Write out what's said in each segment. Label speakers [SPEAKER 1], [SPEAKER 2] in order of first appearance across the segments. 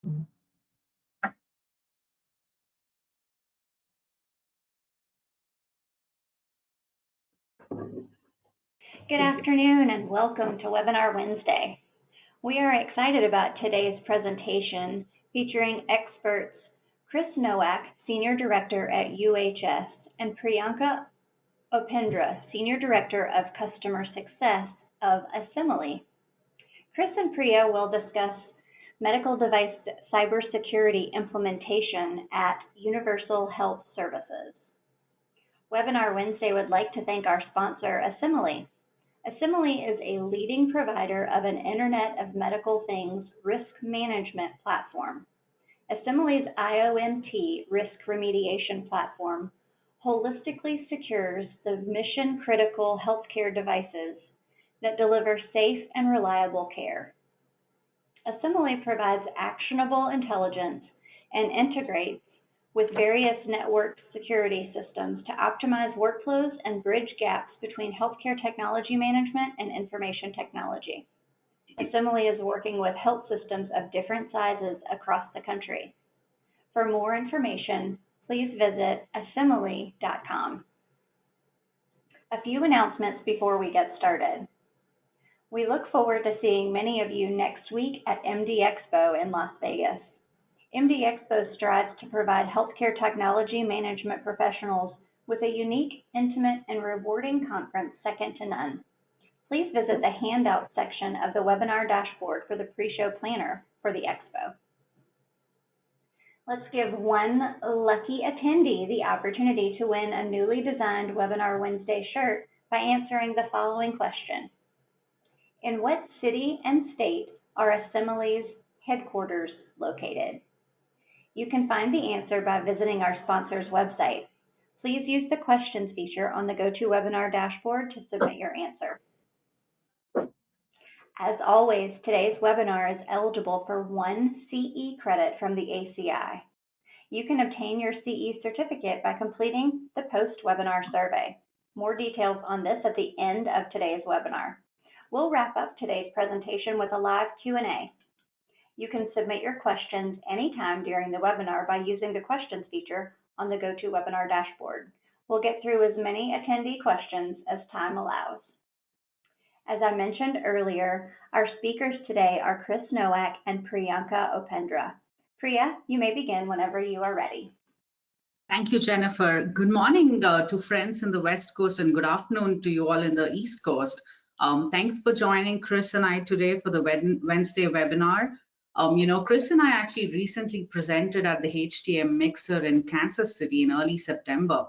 [SPEAKER 1] Good afternoon and welcome to Webinar Wednesday. We are excited about today's presentation featuring experts Chris Nowak, Senior Director at UHS, and Priyanka Upendra, Senior Director of Customer Success of Asimily. Chris and Priya will discuss medical device cybersecurity implementation at Universal Health Services. Webinar Wednesday would like to thank our sponsor, Asimily. Asimily is a leading provider of an Internet of Medical Things risk management platform. Asimily's IOMT risk remediation platform holistically secures the mission-critical healthcare devices that deliver safe and reliable care. Asimily provides actionable intelligence and integrates with various network security systems to optimize workflows and bridge gaps between healthcare technology management and information technology. Asimily is working with health systems of different sizes across the country. For more information, please visit asimily.com. A few announcements before we get started. We look forward to seeing many of you next week at MD Expo in Las Vegas. MD Expo strives to provide healthcare technology management professionals with a unique, intimate, and rewarding conference second to none. Please visit the handout section of the webinar dashboard for the pre-show planner for the expo. Let's give one lucky attendee the opportunity to win a newly designed Webinar Wednesday shirt by answering the following question. In what city and state are Asimily's headquarters located? You can find the answer by visiting our sponsor's website. Please use the questions feature on the GoToWebinar dashboard to submit your answer. As always, today's webinar is eligible for 1 CE credit from the ACI. You can obtain your CE certificate by completing the post-webinar survey. More details on this at the end of today's webinar. We'll wrap up today's presentation with a live Q&A. You can submit your questions anytime during the webinar by using the questions feature on the GoToWebinar dashboard. We'll get through as many attendee questions as time allows. As I mentioned earlier, our speakers today are Chris Nowak and Priyanka Upendra. Priya, you may begin whenever you are ready.
[SPEAKER 2] Thank you, Jennifer. Good morning to friends in the West Coast and good afternoon to you all in the East Coast. Thanks for joining Chris and I today for the Wednesday webinar. Chris and I actually recently presented at the HTM Mixer in Kansas City in early September,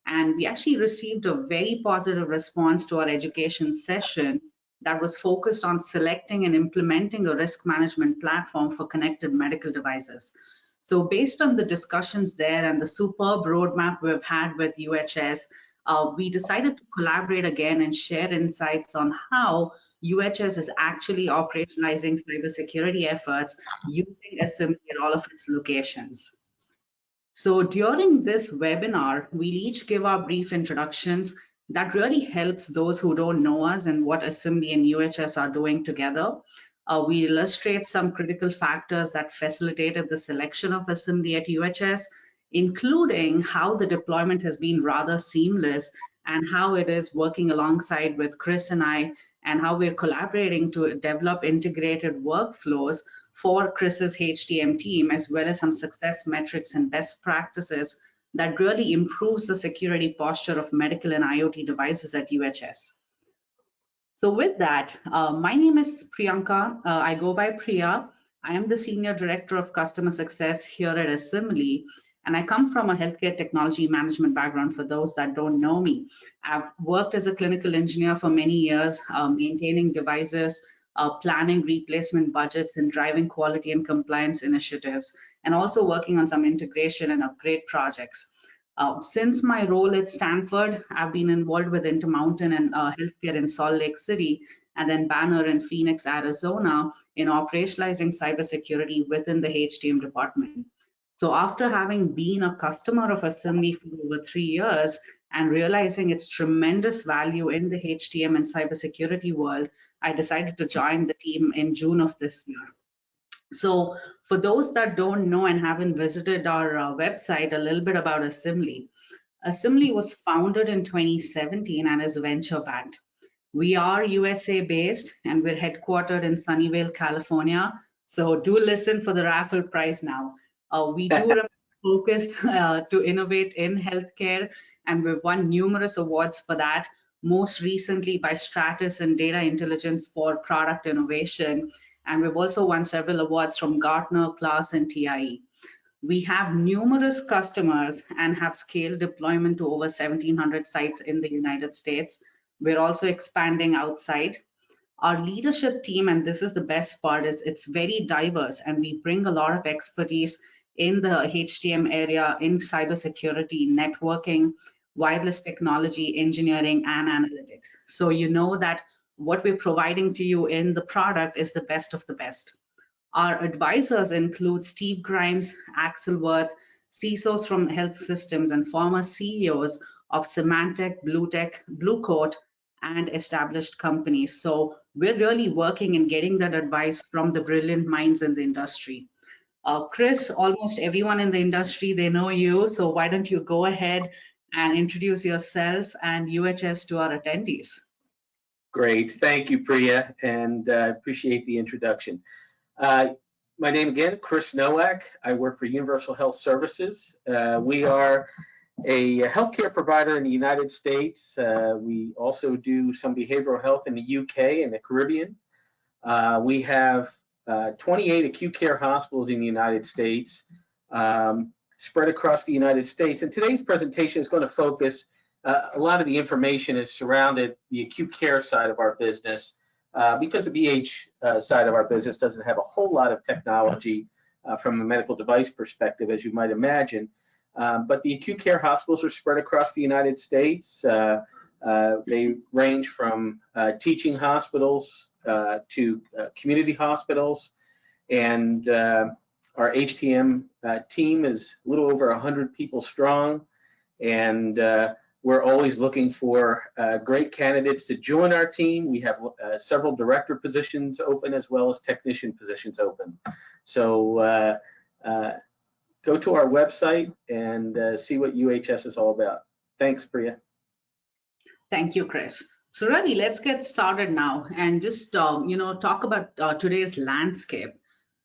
[SPEAKER 2] and we actually received a very positive response to our education session that was focused on selecting and implementing a risk management platform for connected medical devices. So based on the discussions there and the superb roadmap we've had with UHS, we decided to collaborate again and share insights on how UHS is actually operationalizing cybersecurity efforts using Asimily at all of its locations. So during this webinar, we'll each give our brief introductions that really helps those who don't know us and what Asimily and UHS are doing together. We illustrate some critical factors that facilitated the selection of Asimily at UHS, including how the deployment has been rather seamless and how it is working alongside with Chris and I, and how we're collaborating to develop integrated workflows for Chris's HTM team, as well as some success metrics and best practices that really improves the security posture of medical and IoT devices at UHS. So with that, my name is Priyanka. I go by Priya. I am the Senior Director of Customer Success here at Asimily, and I come from a healthcare technology management background for those that don't know me. I've worked as a clinical engineer for many years, maintaining devices, planning replacement budgets, and driving quality and compliance initiatives, and also working on some integration and upgrade projects. Since my role at Stanford, I've been involved with Intermountain and healthcare in Salt Lake City, and then Banner in Phoenix, Arizona, in operationalizing cybersecurity within the HTM department. So after having been a customer of Asimily for over 3 years and realizing its tremendous value in the HTM and cybersecurity world, I decided to join the team in June of this year. So for those that don't know and haven't visited our website, a little bit about Asimily. Asimily was founded in 2017 and is venture backed. We are USA based and we're headquartered in Sunnyvale, California. So do listen for the raffle prize now. We do remain focused to innovate in healthcare, and we've won numerous awards for that, most recently by Stratus and Data Intelligence for product innovation. And we've also won several awards from Gartner, KLAS, and TIE. We have numerous customers and have scaled deployment to over 1,700 sites in the United States. We're also expanding outside. Our leadership team, and this is the best part, is it's very diverse, and we bring a lot of expertise in the HTM area, in cybersecurity, networking, wireless technology, engineering, and analytics. So you know that what we're providing to you in the product is the best of the best. Our advisors include Steve Grimes, Axel Worth, CISOs from health systems, and former CEOs of Symantec, Blue Coat, and established companies. So we're really working and getting that advice from the brilliant minds in the industry. Chris, almost everyone in the industry, they know you. So why don't you go ahead and introduce yourself and UHS to our attendees?
[SPEAKER 3] Great. Thank you, Priya, and appreciate the introduction. My name again, Chris Nowak. I work for Universal Health Services. We are a healthcare provider in the United States. We also do some behavioral health in the UK and the Caribbean. We have 28 acute care hospitals in the United States, spread across the United States. And today's presentation is going to focus, a lot of the information is surrounded the acute care side of our business, because the BH side of our business doesn't have a whole lot of technology from a medical device perspective, as you might imagine. But the acute care hospitals are spread across the United States. They range from teaching hospitals to community hospitals. And our HTM team is a little over 100 people strong. And we're always looking for great candidates to join our team. We have several director positions open as well as technician positions open. So go to our website and see what UHS is all about. Thanks, Priya.
[SPEAKER 2] Thank you, Chris. So really, let's get started now and just talk about today's landscape.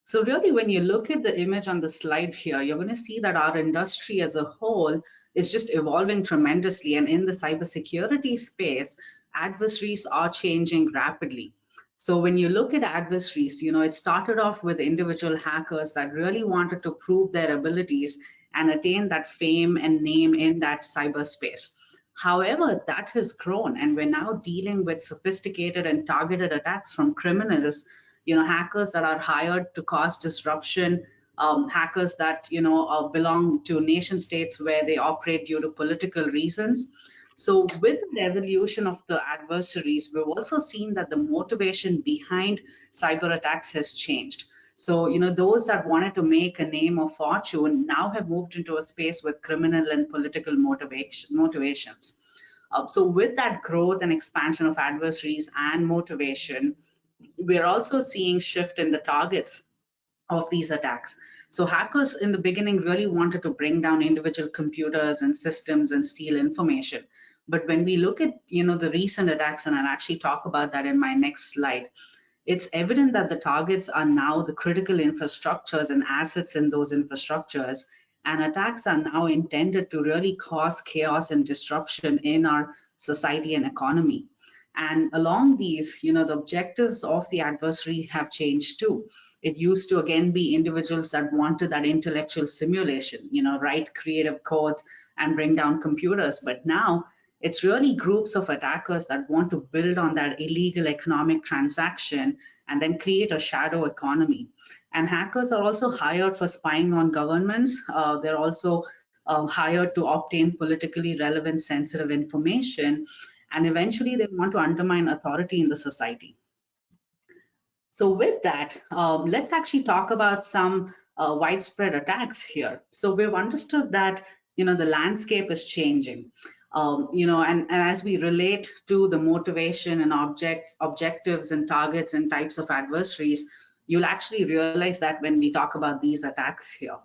[SPEAKER 2] So really, when you look at the image on the slide here, you're going to see that our industry as a whole is just evolving tremendously. And in the cybersecurity space, adversaries are changing rapidly. So when you look at adversaries, it started off with individual hackers that really wanted to prove their abilities and attain that fame and name in that cyberspace. However, that has grown, and we're now dealing with sophisticated and targeted attacks from criminals, hackers that are hired to cause disruption, hackers that belong to nation states where they operate due to political reasons. So with the evolution of the adversaries, we've also seen that the motivation behind cyber attacks has changed. So those that wanted to make a name or fortune now have moved into a space with criminal and political motivations. So with that growth and expansion of adversaries and motivation, we're also seeing shift in the targets of these attacks. So hackers in the beginning really wanted to bring down individual computers and systems and steal information. But when we look at the recent attacks, and I'll actually talk about that in my next slide, it's evident that the targets are now the critical infrastructures and assets in those infrastructures, and attacks are now intended to really cause chaos and disruption in our society and economy. And along these, the objectives of the adversary have changed too. It used to, again, be individuals that wanted that intellectual simulation, write creative codes and bring down computers. But now it's really groups of attackers that want to build on that illegal economic transaction and then create a shadow economy. And hackers are also hired for spying on governments. They're also hired to obtain politically relevant, sensitive information. And eventually they want to undermine authority in the society. So with that, let's actually talk about some widespread attacks here. So we've understood that the landscape is changing. And as we relate to the motivation and objectives and targets and types of adversaries, You'll actually realize that when we talk about these attacks here.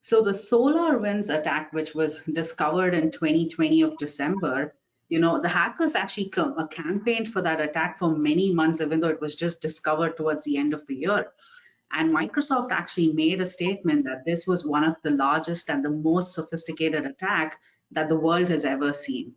[SPEAKER 2] So the SolarWinds attack, which was discovered in 2020 of December, the hackers actually campaigned for that attack for many months, even though it was just discovered towards the end of the year. And Microsoft actually made a statement that this was one of the largest and the most sophisticated attack that the world has ever seen.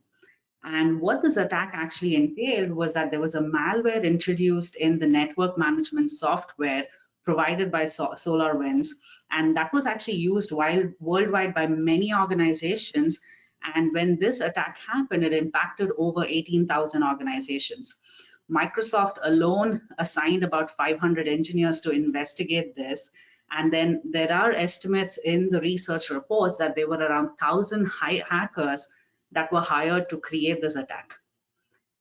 [SPEAKER 2] And what this attack actually entailed was that there was a malware introduced in the network management software provided by SolarWinds, and that was actually used worldwide by many organizations. And when this attack happened, it impacted over 18,000 organizations. Microsoft alone assigned about 500 engineers to investigate this. And then there are estimates in the research reports that there were around 1,000 hackers that were hired to create this attack.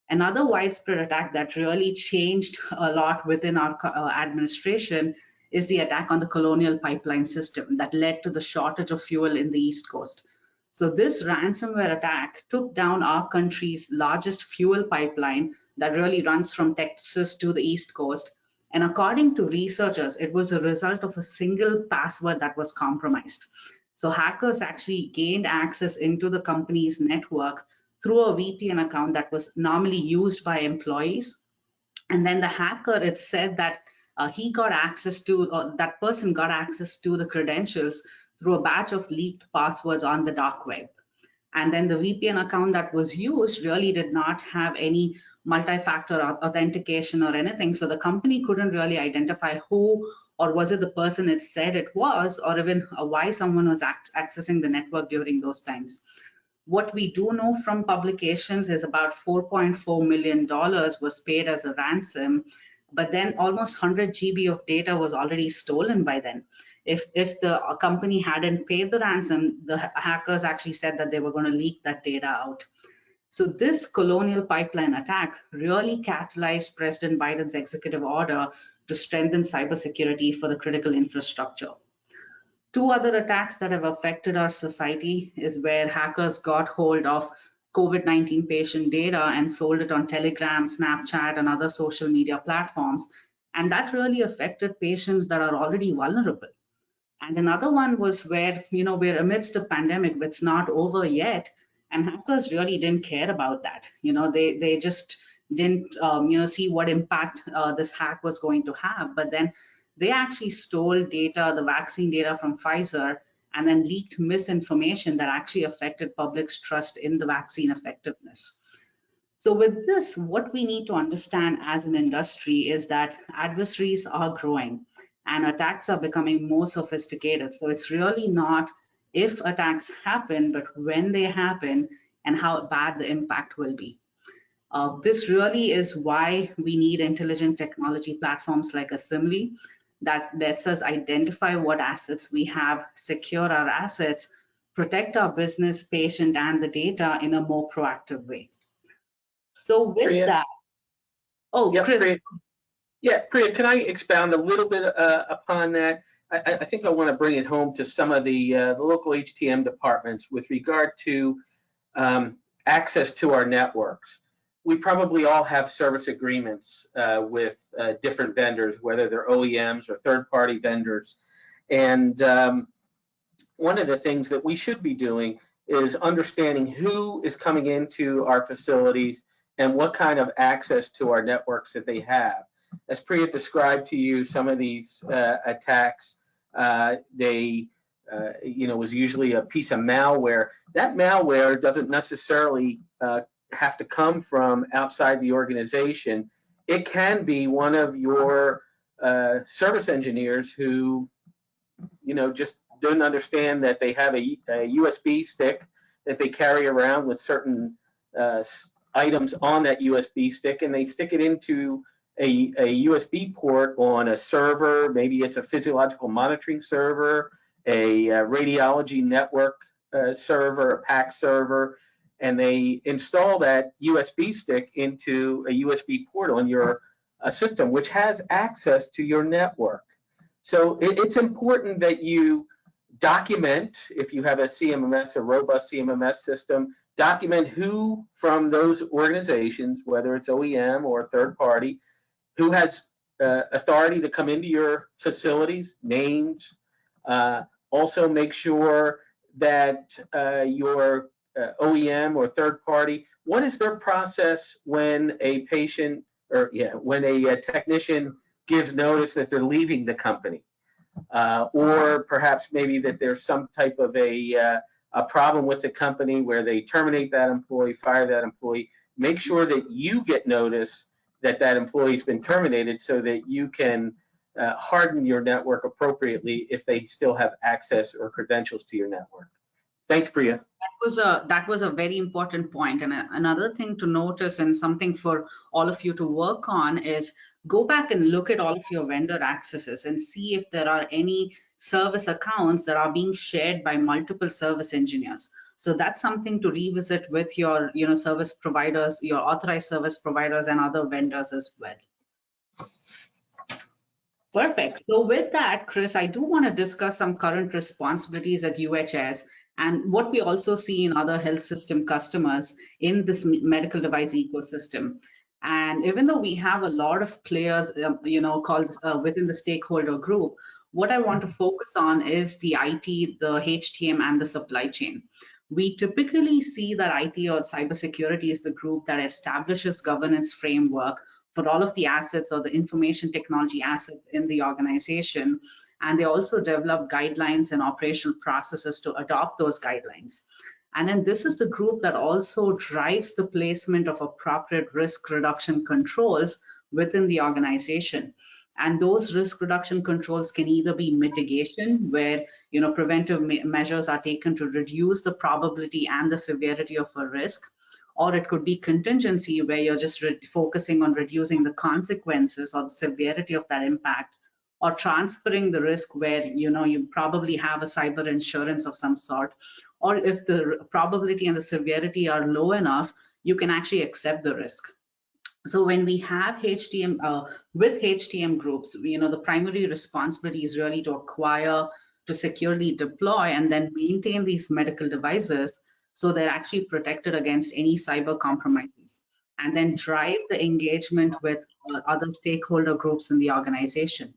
[SPEAKER 2] Another widespread attack that really changed a lot within our administration is the attack on the Colonial Pipeline system that led to the shortage of fuel in the East Coast. So this ransomware attack took down our country's largest fuel pipeline that really runs from Texas to the East Coast. And according to researchers, it was a result of a single password that was compromised. So hackers actually gained access into the company's network through a VPN account that was normally used by employees. And then the hacker, it said that he got access to, or that person got access to the credentials through a batch of leaked passwords on the dark web. And then the VPN account that was used really did not have any multi-factor authentication or anything. So the company couldn't really identify who, or was it the person it said it was, or even why someone was accessing the network during those times. What we do know from publications is about $4.4 million was paid as a ransom, but then almost 100 GB of data was already stolen by then. If the company hadn't paid the ransom, the hackers actually said that they were going to leak that data out. So this Colonial Pipeline attack really catalyzed President Biden's executive order to strengthen cybersecurity for the critical infrastructure. Two other attacks that have affected our society is where hackers got hold of COVID-19 patient data and sold it on Telegram, Snapchat, and other social media platforms. And that really affected patients that are already vulnerable. And another one was where, we're amidst a pandemic that's not over yet, and hackers really didn't care about that. They just didn't, see what impact this hack was going to have. But then they actually stole data, the vaccine data from Pfizer, and then leaked misinformation that actually affected public's trust in the vaccine effectiveness. So with this, what we need to understand as an industry is that adversaries are growing and attacks are becoming more sophisticated. So it's really not if attacks happen, but when they happen and how bad the impact will be. This really is why we need intelligent technology platforms like Asimily that lets us identify what assets we have, secure our assets, protect our business, patient, and the data in a more proactive way. So with
[SPEAKER 3] Priya?
[SPEAKER 2] that,
[SPEAKER 3] Yeah,
[SPEAKER 2] Chris.
[SPEAKER 3] Priya. Yeah, Priya, can I expound a little bit upon that? I think I want to bring it home to some of the local HTM departments with regard to access to our networks. We probably all have service agreements with different vendors, whether they're OEMs or third-party vendors. And one of the things that we should be doing is understanding who is coming into our facilities and what kind of access to our networks that they have. As Priya described to you, some of these attacks, was usually a piece of malware. That malware doesn't necessarily have to come from outside the organization. It can be one of your service engineers who, just don't understand that they have a USB stick that they carry around with certain items on that USB stick, and they stick it into a USB port on a server. Maybe it's a physiological monitoring server, a radiology network server, a PAC server, and they install that USB stick into a USB port on your system, which has access to your network. So it's important that you document, if you have a CMMS, a robust CMMS system, document who from those organizations, whether it's OEM or third party, who has authority to come into your facilities, names. Also make sure that your OEM or third party, what is their process when a patient or when a technician gives notice that they're leaving the company, or perhaps maybe that there's some type of a problem with the company where they terminate that employee, fire that employee. Make sure that you get notice that that employee's been terminated so that you can harden your network appropriately if they still have access or credentials to your network. Thanks, Priya.
[SPEAKER 2] That was a very important point. And another thing to notice, and something for all of you to work on, is go back and look at all of your vendor accesses and see if there are any service accounts that are being shared by multiple service engineers. So that's something to revisit with your service providers, your authorized service providers, and other vendors as well. Perfect. So with that, Chris, I do want to discuss some current responsibilities at UHS and what we also see in other health system customers in this medical device ecosystem. And even though we have a lot of players, called within the stakeholder group, what I want to focus on is the IT, the HTM, and the supply chain. We typically see that IT or cybersecurity is the group that establishes governance framework for all of the assets or the information technology assets in the organization. And they also develop guidelines and operational processes to adopt those guidelines. And then this is the group that also drives the placement of appropriate risk reduction controls within the organization. And those risk reduction controls can either be mitigation, where preventive measures are taken to reduce the probability and the severity of a risk, or it could be contingency, where you're just focusing on reducing the consequences or the severity of that impact, or transferring the risk, where you probably have a cyber insurance of some sort, or if the probability and the severity are low enough, you can actually accept the risk. So when we have HTM with HTM groups, the primary responsibility is really to acquire, to securely deploy, and then maintain these medical devices so they're actually protected against any cyber compromises, and then drive the engagement with other stakeholder groups in the organization.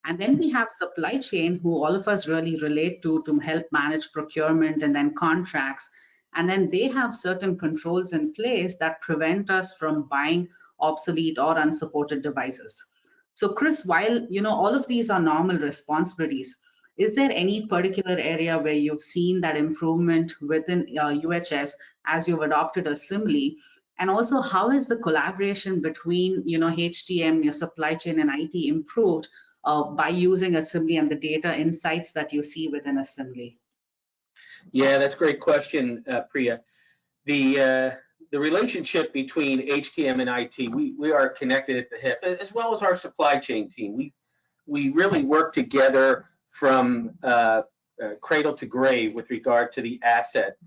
[SPEAKER 2] And then we have supply chain, who all of us really relate to help manage procurement and then contracts. And then they have certain controls in place that prevent us from buying obsolete or unsupported devices. So Chris, while all of these are normal responsibilities, is there any particular area where you've seen that improvement within UHS as you've adopted Asimily? And also, how has the collaboration between HTM, your supply chain, and IT improved by using Asimily and the data insights that you see within Asimily?
[SPEAKER 3] Yeah, that's a great question, Priya. The relationship between HTM and IT, we are connected at the hip, as well as our supply chain team. We really work together from cradle to grave with regard to the asset.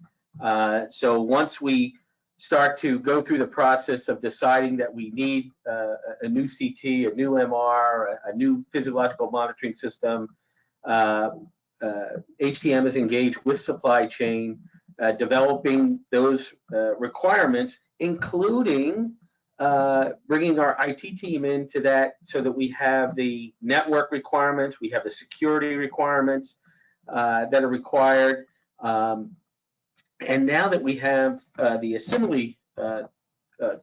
[SPEAKER 3] So once we start to go through the process of deciding that we need a new CT, a new MR, a new physiological monitoring system, HTM is engaged with supply chain, developing those requirements, including bringing our IT team into that, so that we have the network requirements, we have the security requirements that are required. And now that we have the Asimily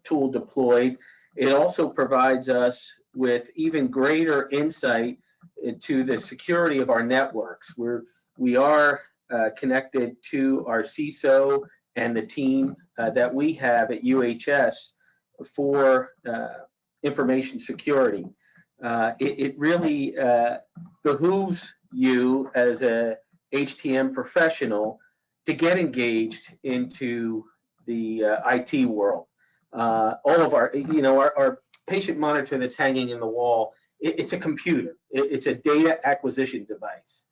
[SPEAKER 3] tool deployed, it also provides us with even greater insight into the security of our networks. We are connected to our CISO and the team that we have at UHS for information security. It really behooves you as a HTM professional to get engaged into the IT world. All of our, our patient monitor that's hanging in the wall, it's a computer. It's a data acquisition device.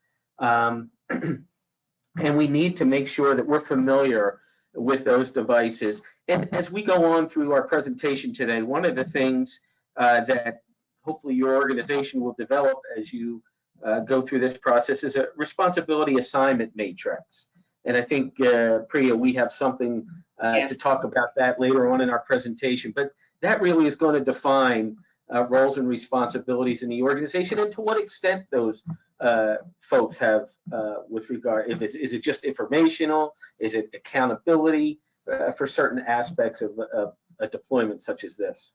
[SPEAKER 3] And we need to make sure that we're familiar with those devices. And as we go on through our presentation today, one of the things that hopefully your organization will develop as you go through this process is a responsibility assignment matrix. And I think, Priya, we have something
[SPEAKER 2] Yes.
[SPEAKER 3] to talk about that later on in our presentation. But that really is going to define roles and responsibilities in the organization, and to what extent those folks have with regard, is it just informational, is it accountability for certain aspects of a deployment such as this.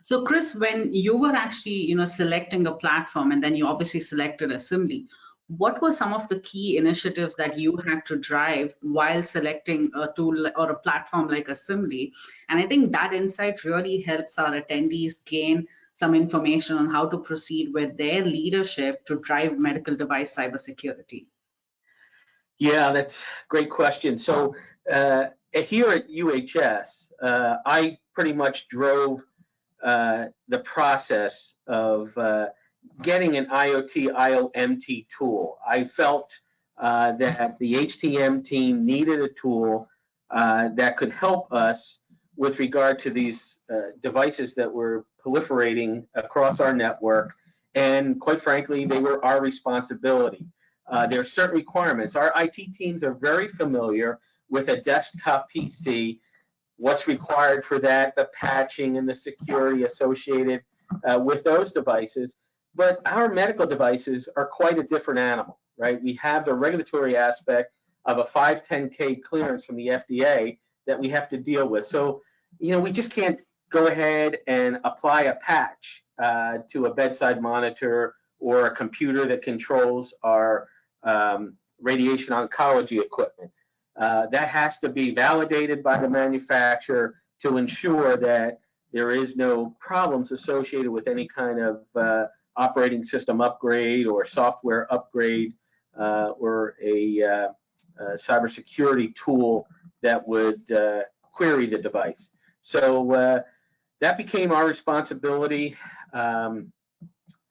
[SPEAKER 2] So Chris, when you were actually, selecting a platform, and then you obviously selected Asimily, what were some of the key initiatives that you had to drive while selecting a tool or a platform like Asimily? And I think that insight really helps our attendees gain some information on how to proceed with their leadership to drive medical device cybersecurity.
[SPEAKER 3] Yeah, that's a great question. So here at UHS, I pretty much drove the process of getting an IoT, IOMT tool. I felt that the HTM team needed a tool that could help us with regard to these devices that were proliferating across our network. And quite frankly, they were our responsibility. There are certain requirements. Our IT teams are very familiar with a desktop PC, what's required for that, the patching and the security associated with those devices. But our medical devices are quite a different animal, right? We have the regulatory aspect of a 510K clearance from the FDA that we have to deal with. So, we just can't go ahead and apply a patch to a bedside monitor or a computer that controls our radiation oncology equipment. That has to be validated by the manufacturer to ensure that there is no problems associated with any kind of operating system upgrade or software upgrade or a cybersecurity tool that would query the device. So that became our responsibility.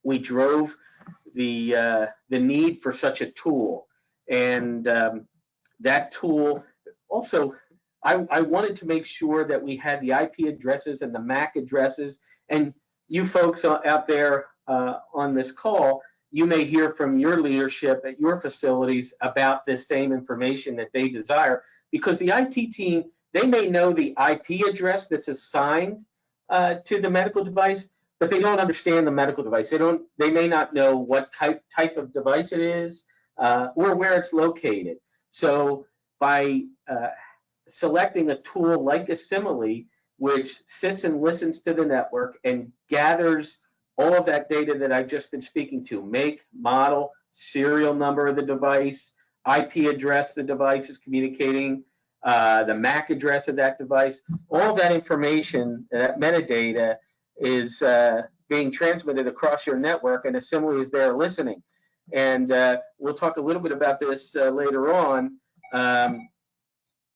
[SPEAKER 3] We drove the need for such a tool, and that tool also, I wanted to make sure that we had the IP addresses and the MAC addresses. And you folks out there on this call, you may hear from your leadership at your facilities about this same information that they desire, because the IT team, they may know the IP address that's assigned to the medical device, but they don't understand the medical device. They may not know what type of device it is or where it's located. So by selecting a tool like Asimily, which sits and listens to the network and gathers all of that data that I've just been speaking to, make, model, serial number of the device, IP address the device is communicating, the MAC address of that device, all that information, that metadata is being transmitted across your network, and Asimily is there listening. And we'll talk a little bit about this later on,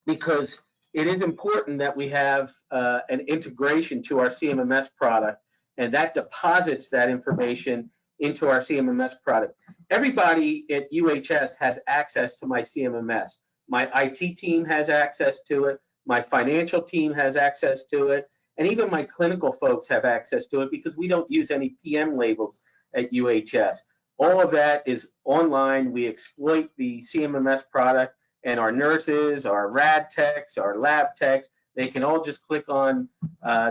[SPEAKER 3] because it is important that we have an integration to our CMMS product, and that deposits that information into our CMMS product. Everybody at UHS has access to my CMMS. My IT team has access to it. My financial team has access to it. And even my clinical folks have access to it, because we don't use any PM labels at UHS. All of that is online. We exploit the CMMS product, and our nurses, our rad techs, our lab techs, they can all just click on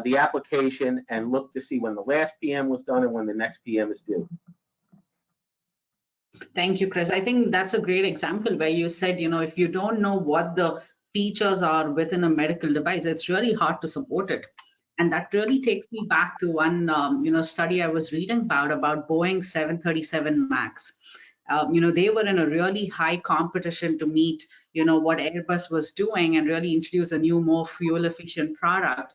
[SPEAKER 3] the application and look to see when the last PM was done and when the next PM is due.
[SPEAKER 2] Thank you, Chris. I think that's a great example where you said, if you don't know what the features are within a medical device, it's really hard to support it. And that really takes me back to one, study I was reading about Boeing 737 MAX. They were in a really high competition to meet, what Airbus was doing and really introduce a new, more fuel-efficient product.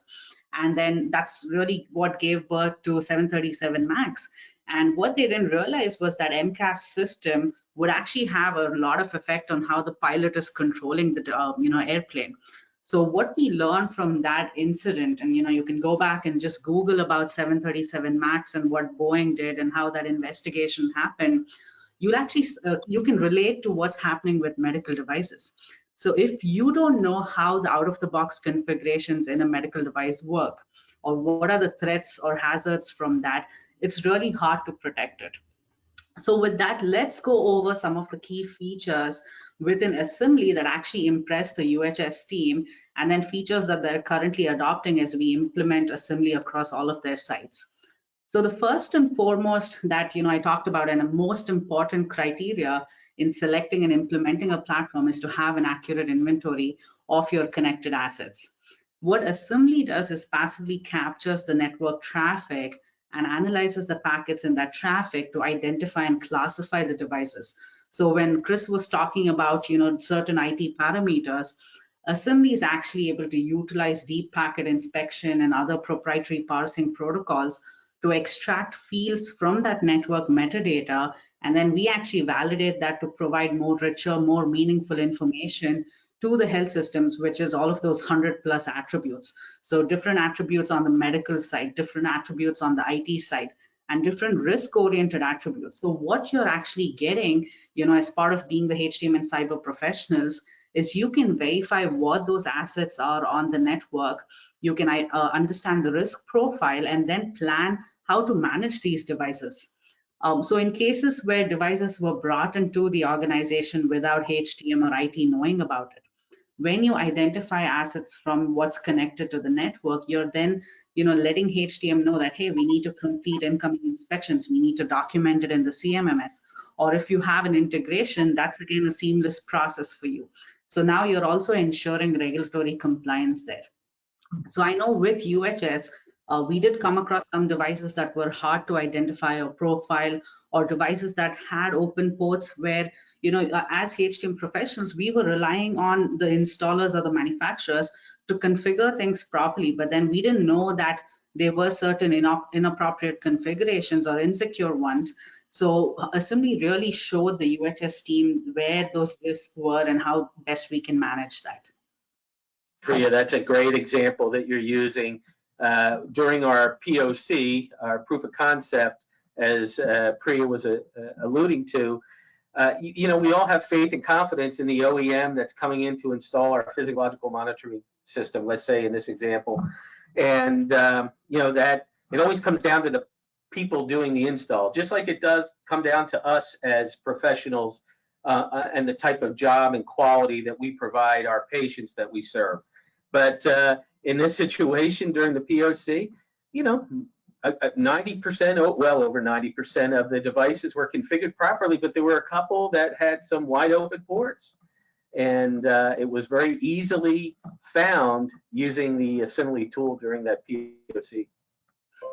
[SPEAKER 2] And then that's really what gave birth to 737 MAX. And what they didn't realize was that MCAS system would actually have a lot of effect on how the pilot is controlling the, airplane. So what we learned from that incident, and you can go back and just Google about 737 MAX and what Boeing did and how that investigation happened, you'll actually you can relate to what's happening with medical devices. So if you don't know how the out-of-the-box configurations in a medical device work, or what are the threats or hazards from that, it's really hard to protect it. So with that, let's go over some of the key features within Asimily that actually impress the UHS team, and then features that they're currently adopting as we implement Asimily across all of their sites. So the first and foremost that I talked about, and the most important criteria in selecting and implementing a platform, is to have an accurate inventory of your connected assets. What Asimily does is passively captures the network traffic and analyzes the packets in that traffic to identify and classify the devices. So when Chris was talking about certain IT parameters, Asimily is actually able to utilize deep packet inspection and other proprietary parsing protocols to extract fields from that network metadata, and then we actually validate that to provide more richer, more meaningful information to the health systems, which is all of those 100+ attributes. So different attributes on the medical side, different attributes on the IT side, and different risk-oriented attributes. So what you're actually getting, as part of being the HTM and cyber professionals, is you can verify what those assets are on the network. You can understand the risk profile and then plan how to manage these devices. So in cases where devices were brought into the organization without HTM or IT knowing about it, when you identify assets from what's connected to the network, you're then letting HTM know that, hey, we need to complete incoming inspections, we need to document it in the CMMS, or if you have an integration, that's again a seamless process for you. So now you're also ensuring regulatory compliance there. So I know with UHS, we did come across some devices that were hard to identify or profile, or devices that had open ports where, as HTM professionals, we were relying on the installers or the manufacturers to configure things properly, but then we didn't know that there were certain inappropriate configurations or insecure ones. So Asimily really showed the UHS team where those risks were and how best we can manage that.
[SPEAKER 3] Priya, that's a great example that you're using. During our POC, our proof of concept, as Priya was alluding to, we all have faith and confidence in the OEM that's coming in to install our physiological monitoring system, let's say in this example. And, that it always comes down to the people doing the install, just like it does come down to us as professionals and the type of job and quality that we provide our patients that we serve. But in this situation during the POC, 90%, well over 90% of the devices were configured properly, but there were a couple that had some wide open ports. And it was very easily found using the Asimily tool during that POC.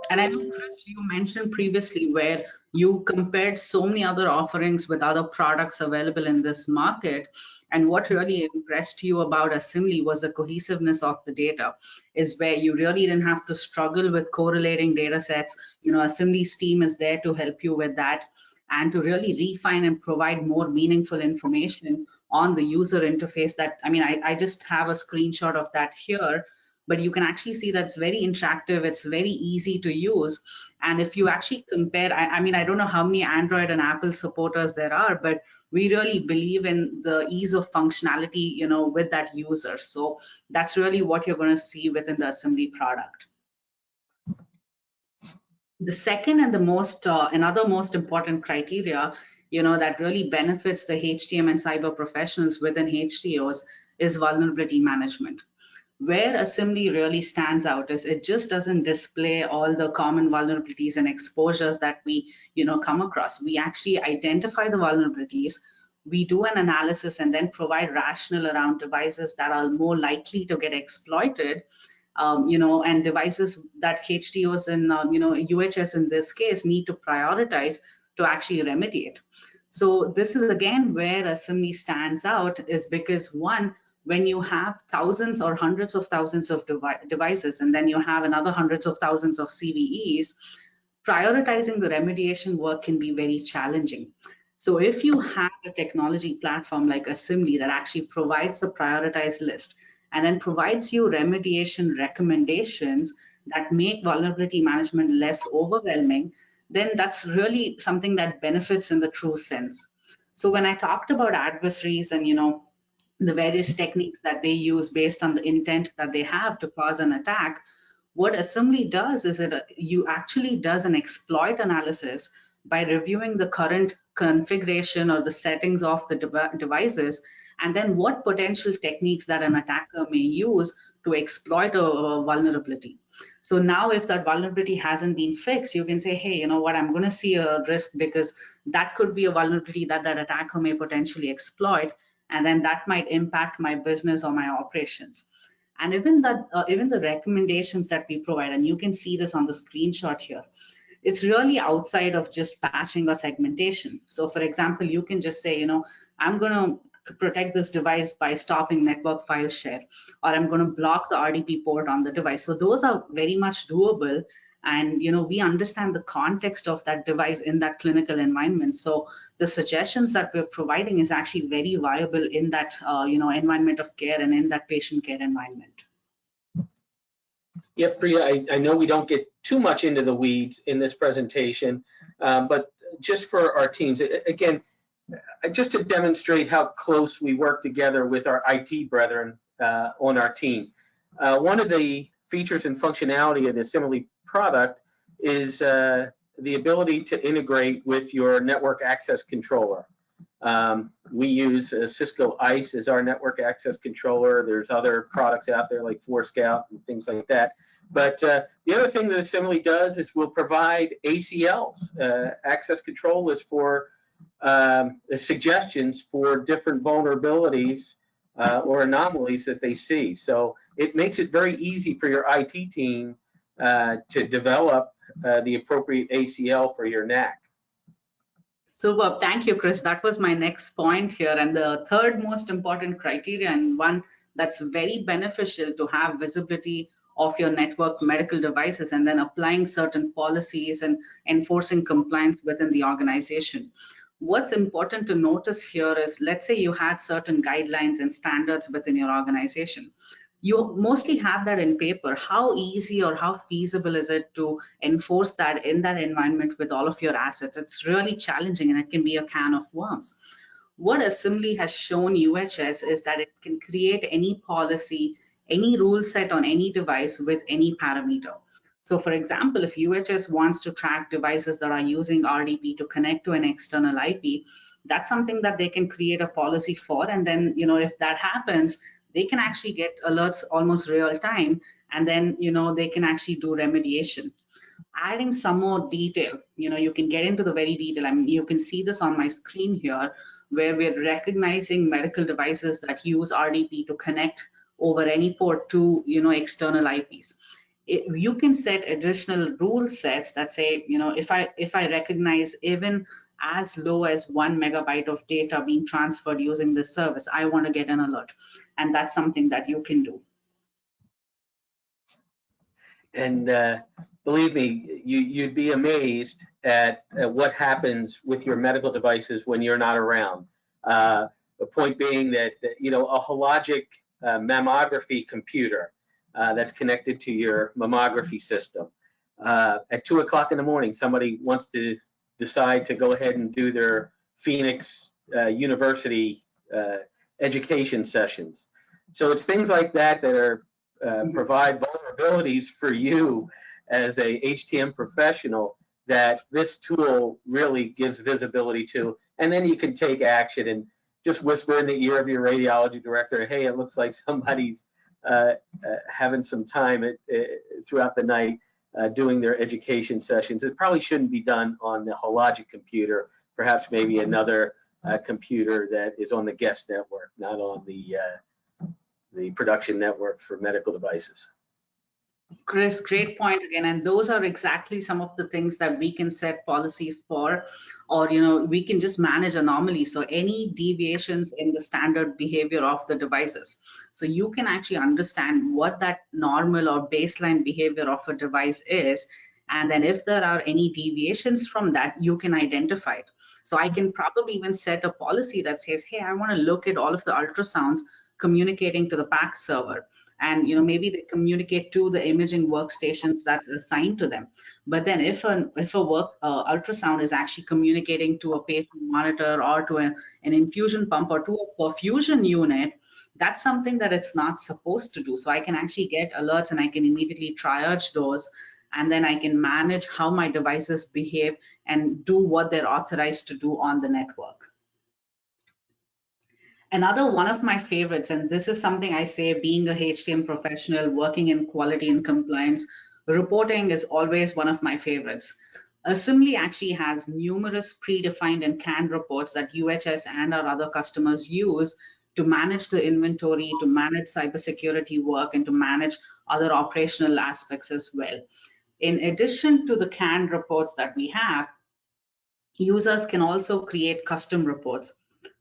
[SPEAKER 2] And I know, Chris, you mentioned previously where you compared so many other offerings with other products available in this market. And what really impressed you about Asimily was the cohesiveness of the data, is where you really didn't have to struggle with correlating data sets. Asimuly's team is there to help you with that and to really refine and provide more meaningful information on the user interface. That, I just have a screenshot of that here, but you can actually see that it's very interactive, it's very easy to use. And if you actually compare, I don't know how many Android and Apple supporters there are, but we really believe in the ease of functionality, with that user. So that's really what you're going to see within the Asimily product. The second and another most important criteria, that really benefits the HTM and cyber professionals within HTOs is vulnerability management. Where Asimily really stands out is it just doesn't display all the common vulnerabilities and exposures that we come across. We actually identify the vulnerabilities, we do an analysis, and then provide rationale around devices that are more likely to get exploited, and devices that HTOs and UHS in this case need to prioritize to actually remediate. So this is again where Asimily stands out, is because one, when you have thousands or hundreds of thousands of devices, and then you have another hundreds of thousands of CVEs, prioritizing the remediation work can be very challenging. So if you have a technology platform like Asimily that actually provides the prioritized list and then provides you remediation recommendations that make vulnerability management less overwhelming, then that's really something that benefits in the true sense. So when I talked about adversaries and the various techniques that they use based on the intent that they have to cause an attack, what Asimily does is you actually does an exploit analysis by reviewing the current configuration or the settings of the devices, and then what potential techniques that an attacker may use to exploit a vulnerability. So now if that vulnerability hasn't been fixed, you can say, hey, you know what, I'm going to see a risk because that could be a vulnerability that that attacker may potentially exploit, and then that might impact my business or my operations. And even that, even the recommendations that we provide, and you can see this on the screenshot here, it's really outside of just patching or segmentation. So for example, you can just say, you know, I'm going to protect this device by stopping network file share, or I'm going to block the RDP port on the device. So those are very much doable. And, you know, we understand the context of that device in that clinical environment. So the suggestions that we're providing is actually very viable in that, you know, environment of care and in that patient care environment.
[SPEAKER 3] Yep, Priya, I know we don't get too much into the weeds in this presentation, but just for our teams, again, just to demonstrate how close we work together with our IT brethren on our team. One of the features and functionality of the Asimily product is the ability to integrate with your network access controller. We use Cisco ICE as our network access controller. There's other products out there like Forescout and things like that. But the other thing that Asimily does is we'll provide ACLs. Access control is for suggestions for different vulnerabilities or anomalies that they see. So it makes it very easy for your IT team to develop the appropriate ACL for your NAC.
[SPEAKER 2] Superb. Thank you, Chris. That was my next point here. And the third most important criteria, and one that's very beneficial to have visibility of your network medical devices, and then applying certain policies and enforcing compliance within the organization. What's important to notice here is, let's say you had certain guidelines and standards within your organization. You mostly have that in paper. How easy or how feasible is it to enforce that in that environment with all of your assets? It's really challenging, and it can be a can of worms. What Asimily has shown UHS is that it can create any policy, any rule set on any device with any parameter. So for example, if UHS wants to track devices that are using RDP to connect to an external IP, that's something that they can create a policy for. And then, you know, if that happens, they can actually get alerts almost real time, and then, you know, they can actually do remediation. Adding some more detail, you know, you can get into the very detail. I mean, you can see this on my screen here, where we're recognizing medical devices that use RDP to connect over any port to, you know, external IPs. You can set additional rule sets that say, you know, if I recognize even as low as 1 megabyte of data being transferred using this service, I want to get an alert. And that's something that you can do.
[SPEAKER 3] And believe me, you'd be amazed at what happens with your medical devices when you're not around. The point being that, you know, a hologic mammography computer that's connected to your mammography system. At 2 o'clock in the morning, somebody wants to decide to go ahead and do their Phoenix University education sessions. So it's things like that that are provide vulnerabilities for you as a HTM professional that this tool really gives visibility to, and then you can take action and just whisper in the ear of your radiology director, hey, it looks like somebody's having some time throughout the night doing their education sessions. It probably shouldn't be done on the hologic computer, perhaps maybe another computer that is on the guest network, not on the production network for medical devices.
[SPEAKER 2] Chris, great point again. And those are exactly some of the things that we can set policies for, or, you know, we can just manage anomalies. So any deviations in the standard behavior of the devices. So you can actually understand what that normal or baseline behavior of a device is. And then if there are any deviations from that, you can identify it. So I can probably even set a policy that says, hey, I want to look at all of the ultrasounds communicating to the PACS server. And, you know, maybe they communicate to the imaging workstations that's assigned to them. But then if a ultrasound is actually communicating to a patient monitor or to an infusion pump or to a perfusion unit, that's something that it's not supposed to do. So I can actually get alerts and I can immediately triage those. And then I can manage how my devices behave and do what they're authorized to do on the network. Another one of my favorites, and this is something I say being a HTM professional working in quality and compliance, reporting is always one of my favorites. Asimily actually has numerous predefined and canned reports that UHS and our other customers use to manage the inventory, to manage cybersecurity work, and to manage other operational aspects as well. In addition to the canned reports that we have, users can also create custom reports.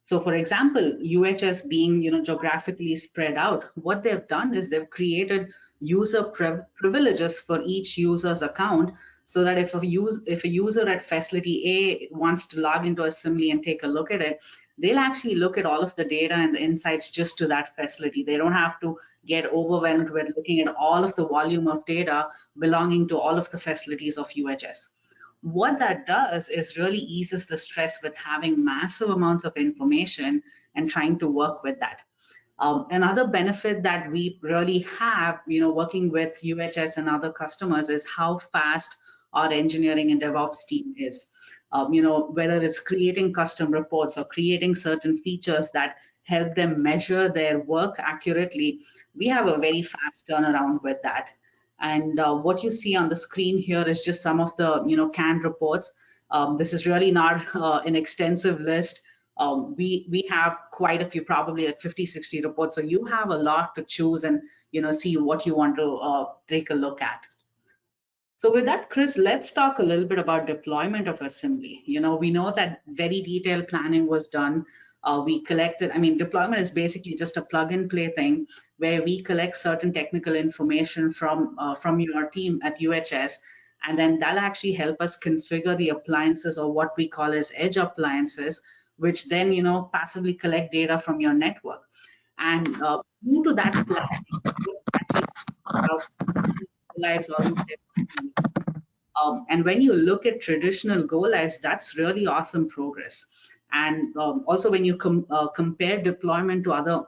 [SPEAKER 2] So for example, UHS being geographically spread out, what they've done is they've created user privileges for each user's account, so that if a user at facility A wants to log into Asimily and take a look at it, they'll actually look at all of the data and the insights just to that facility. They don't have to get overwhelmed with looking at all of the volume of data belonging to all of the facilities of UHS. What that does is really eases the stress with having massive amounts of information and trying to work with that. Another benefit that we really have, working with UHS and other customers is how fast our engineering and DevOps team is. Whether it's creating custom reports or creating certain features that help them measure their work accurately, we have a very fast turnaround with that. And what you see on the screen here is just some of the canned reports. This is really not an extensive list. We have quite a few, probably at 50, 60 reports. So you have a lot to choose and see what you want to take a look at. So with that, Chris, let's talk a little bit about deployment of Asimily. We know that very detailed planning was done. We collected, deployment is basically just a plug and play thing where we collect certain technical information from your team at UHS, and then that'll actually help us configure the appliances, or what we call as edge appliances, which then, passively collect data from your network. And due to that and when you look at traditional go lives, that's really awesome progress. And also when you compare deployment to other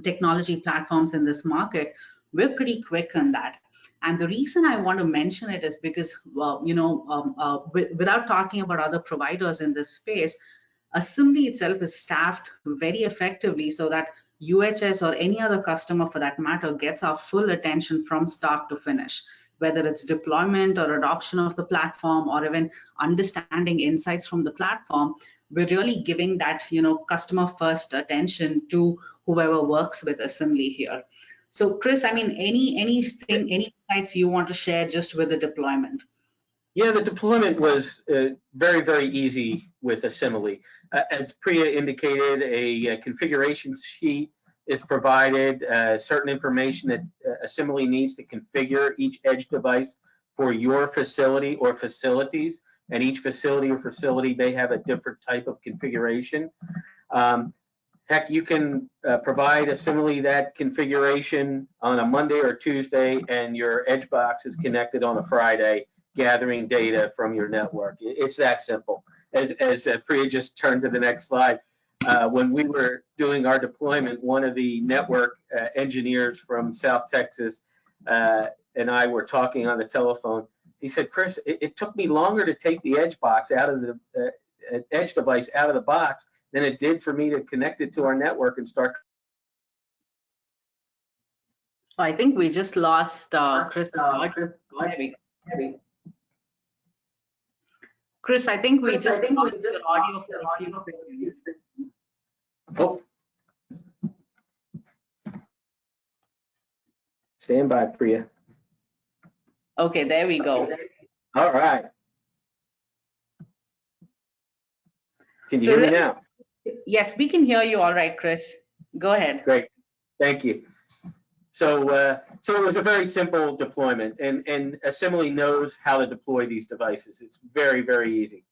[SPEAKER 2] technology platforms in this market, we're pretty quick on that. And the reason I want to mention it is because, without talking about other providers in this space, Asimily itself is staffed very effectively so that UHS or any other customer for that matter gets our full attention from start to finish, whether it's deployment or adoption of the platform or even understanding insights from the platform. We're really giving that customer first attention to whoever works with Asimily here. So Chris, any insights you want to share just with the deployment?
[SPEAKER 3] Yeah, the deployment was very, very easy with Asimily. As Priya indicated, a configuration sheet is provided, certain information that Asimily needs to configure each edge device for your facility or facilities, and each facility or facility may have a different type of configuration. Heck, you can provide Asimily that configuration on a Monday or Tuesday, and your edge box is connected on a Friday, gathering data from your network. It's that simple. As Priya just turned to the next slide, when we were doing our deployment, one of the network engineers from South Texas and I were talking on the telephone. He said, Chris, it took me longer to take the edge box out of the edge device out of the box than it did for me to connect it to our network and start.
[SPEAKER 2] I think we just lost Chris. Chris, I think we just lost the audio.
[SPEAKER 3] Oh. Stand by, Priya.
[SPEAKER 2] Okay, there we go.
[SPEAKER 3] All right. Can you hear me now?
[SPEAKER 2] Yes, we can hear you all right, Chris. Go ahead.
[SPEAKER 3] Great. Thank you. So it was a very simple deployment, and Asimily knows how to deploy these devices. It's very, very easy.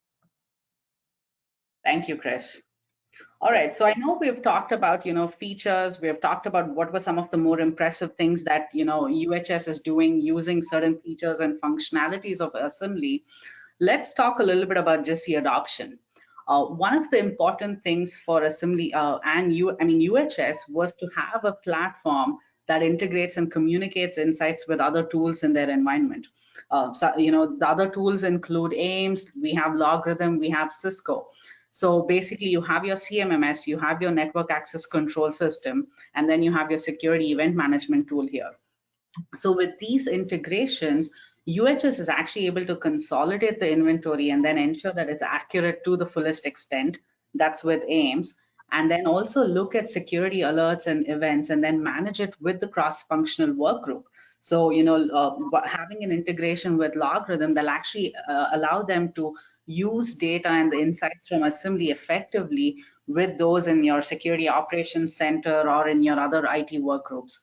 [SPEAKER 2] Thank you, Chris. All right, so I know we've talked about, features. We've talked about what were some of the more impressive things that, UHS is doing using certain features and functionalities of Asimily. Let's talk a little bit about just the adoption. One of the important things for Asimily and UHS was to have a platform that integrates and communicates insights with other tools in their environment. The other tools include AIMS, we have Logarithm, we have Cisco. So basically you have your CMMS, you have your network access control system, and then you have your security event management tool here. So with these integrations, UHS is actually able to consolidate the inventory and then ensure that it's accurate to the fullest extent. That's with AIMS. And then also look at security alerts and events and then manage it with the cross-functional work group. So, having an integration with Logarithm that'll actually allow them to use data and the insights from Asimily effectively with those in your security operations center or in your other IT work groups.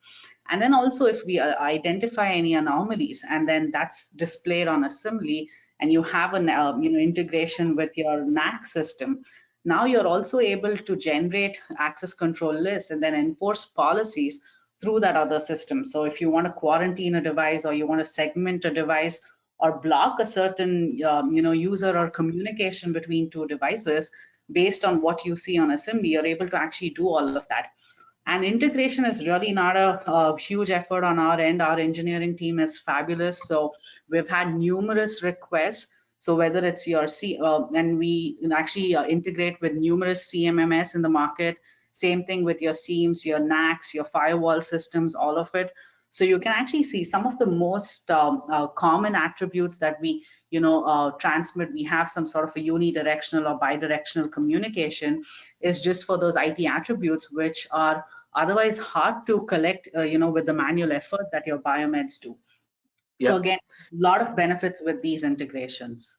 [SPEAKER 2] And then also if we identify any anomalies and then that's displayed on Asimily and you have an integration with your NAC system, now you're also able to generate access control lists and then enforce policies through that other system. So if you want to quarantine a device or you want to segment a device or block a certain user or communication between two devices based on what you see on Asimily, you're able to actually do all of that. And integration is really not a huge effort on our end. Our engineering team is fabulous. So we've had numerous requests. So whether it's your and we actually integrate with numerous CMMS in the market. Same thing with your SIEMs, your NACs, your firewall systems, all of it. So you can actually see some of the most common attributes that we transmit. We have some sort of a unidirectional or bidirectional communication is just for those IT attributes, which are otherwise hard to collect, with the manual effort that your biomeds do. Yep. So again, a lot of benefits with these integrations.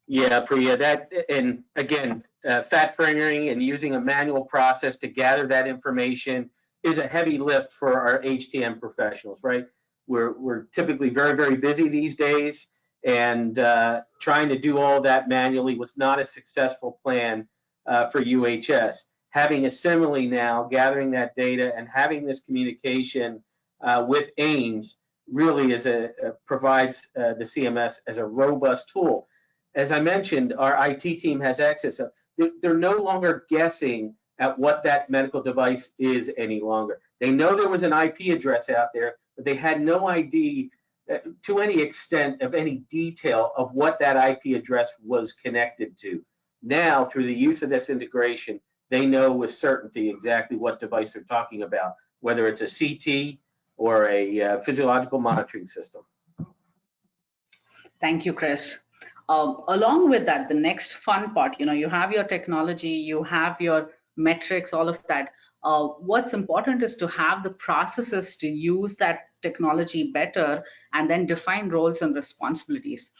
[SPEAKER 3] Yeah, Priya, that, and again, fat fingering and using a manual process to gather that information is a heavy lift for our HTM professionals, right? We're typically very, very busy these days, and trying to do all that manually was not a successful plan for UHS. Having Asimily now, gathering that data and having this communication with AIMS really provides the CMS as a robust tool. As I mentioned, our IT team has access. They're no longer guessing at what that medical device is any longer. They know there was an IP address out there, but they had no idea to any extent of any detail of what that IP address was connected to. Now, through the use of this integration, they know with certainty exactly what device they're talking about, whether it's a CT or a physiological monitoring system.
[SPEAKER 2] Thank you, Chris. Along with that, the next fun part, you have your technology, you have your metrics, all of that. What's important is to have the processes to use that technology better and then define roles and responsibilities.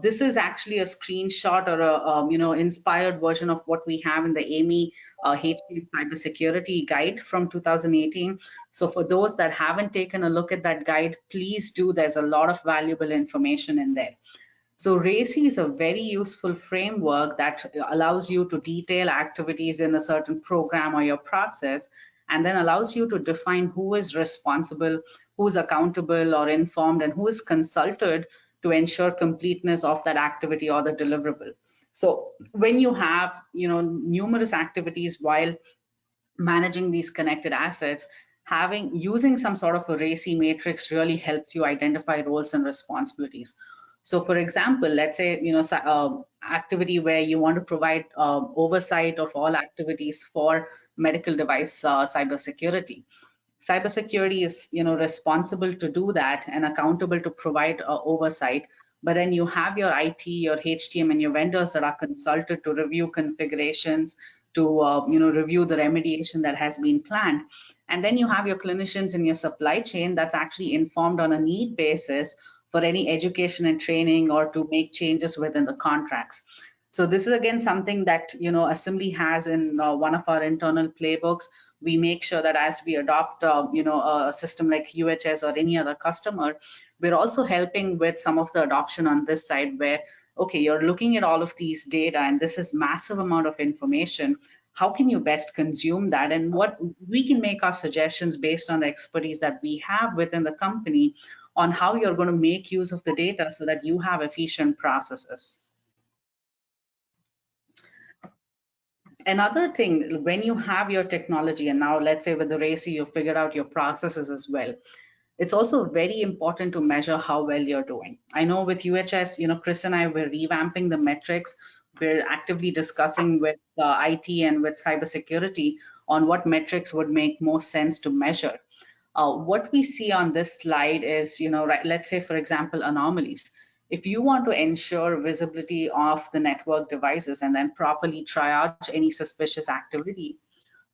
[SPEAKER 2] This is actually a screenshot or a inspired version of what we have in the AMI HTM Cybersecurity guide from 2018. So for those that haven't taken a look at that guide, please do. There's a lot of valuable information in there. So RACI is a very useful framework that allows you to detail activities in a certain program or your process, and then allows you to define who is responsible, who's accountable or informed, and who is consulted to ensure completeness of that activity or the deliverable. So when you have numerous activities while managing these connected assets, using some sort of a RACI matrix really helps you identify roles and responsibilities. So for example, let's say, activity where you want to provide oversight of all activities for medical device cybersecurity. Cybersecurity is, responsible to do that and accountable to provide oversight. But then you have your IT, your HTM, and your vendors that are consulted to review configurations, to review the remediation that has been planned. And then you have your clinicians in your supply chain that's actually informed on a need basis for any education and training or to make changes within the contracts. So this is again something that Asimily has in one of our internal playbooks. We make sure that as we adopt a system like UHS or any other customer, we're also helping with some of the adoption on this side where, okay, you're looking at all of these data and this is massive amount of information. How can you best consume that? And what we can make our suggestions based on the expertise that we have within the company on how you're going to make use of the data so that you have efficient processes. Another thing, when you have your technology, and now let's say with the RACI, you've figured out your processes as well, it's also very important to measure how well you're doing. I know with UHS, Chris and I were revamping the metrics. we're actively discussing with IT and with cybersecurity on what metrics would make most sense to measure. What we see on this slide is, right, let's say, for example, anomalies. If you want to ensure visibility of the network devices and then properly triage any suspicious activity,